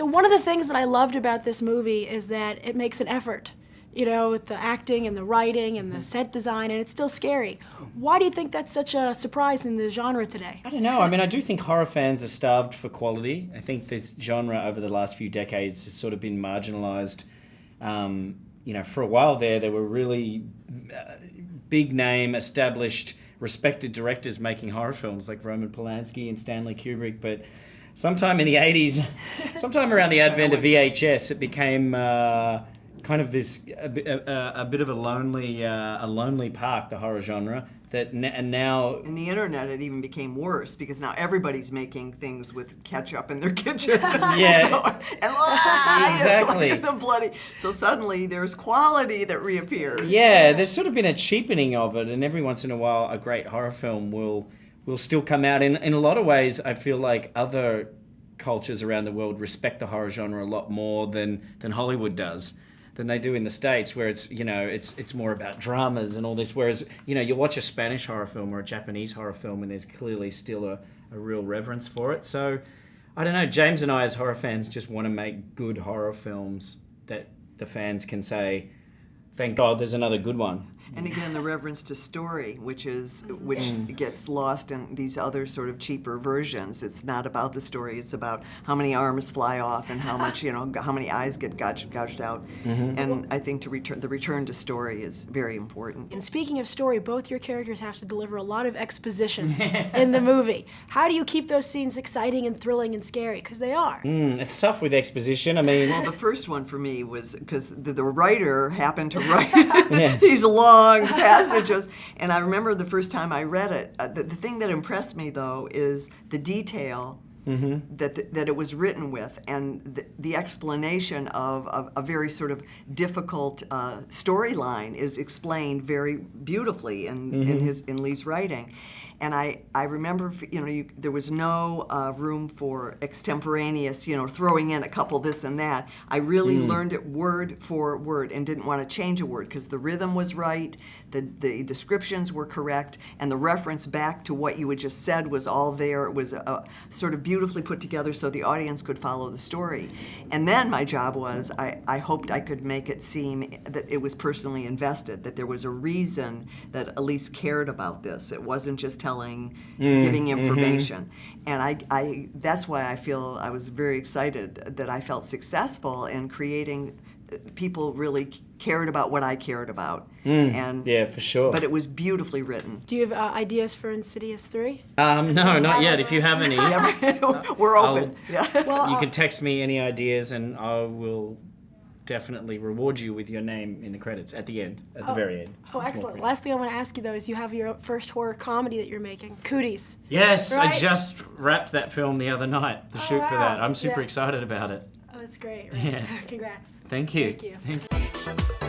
So one of the things that I loved about this movie is that it makes an effort, you know, with the acting and the writing and the set design, and it's still scary. Why do you think that's such a surprise in the genre today? I don't know. I mean, I do think horror fans are starved for quality. I think this genre over the last few decades has sort of been marginalised. You know, for a while there were really big name, established, respected directors making horror films like Roman Polanski and Stanley Kubrick, but sometime in the 80s, sometime around the advent of VHS, it became kind of this a bit of a lonely park, the horror genre. And now in the internet, it even became worse because now everybody's making things with ketchup in their kitchen. Yeah, and exactly. The bloody. So suddenly there's quality that reappears. Yeah, there's sort of been a cheapening of it, and every once in a while, a great horror film will still come out. In a lot of ways, I feel like other cultures around the world respect the horror genre a lot more than Hollywood does. Than they do in the States, where it's, you know, it's more about dramas and all this, whereas, you know, you watch a Spanish horror film or a Japanese horror film and there's clearly still a real reverence for it. So I don't know, James and I as horror fans just want to make good horror films that the fans can say, thank God there's another good one. And again, the reverence to story, which gets lost in these other sort of cheaper versions. It's not about the story; it's about how many arms fly off and how much, you know, how many eyes get gouged out. And I think the return to story is very important. And speaking of story, both your characters have to deliver a lot of exposition in the movie. How do you keep those scenes exciting and thrilling and scary? Because they are. It's tough with exposition. I mean, well, the first one for me was because the writer happened to write these long passages, and I remember the first time I read it. The thing that impressed me, though, is the detail that it was written with, and the explanation of a very sort of difficult storyline is explained very beautifully in Leigh's writing. And I remember, you know, there was no room for extemporaneous, you know, throwing in a couple this and that. I really learned it word for word and didn't want to change a word because the rhythm was right, the descriptions were correct, and the reference back to what you had just said was all there. It was sort of beautifully put together so the audience could follow the story. And then my job was, I hoped I could make it seem that it was personally invested, that there was a reason that Elise cared about this. It wasn't just giving information. And I that's why I feel I was very excited that I felt successful in creating people really cared about what I cared about. And yeah, for sure. But it was beautifully written. Do you have ideas for Insidious 3? No, not yet. If you have any, we're open. You can text me any ideas and I will definitely reward you with your name in the credits at the end, at the very end. Oh, excellent. Last thing I want to ask you, though, is you have your first horror comedy that you're making, Cooties. Yes, right? I just wrapped that film the other night, the shoot for that. I'm super excited about it. Oh, that's great. Right? Yeah. Congrats. Thank you. Thank you. Thank you.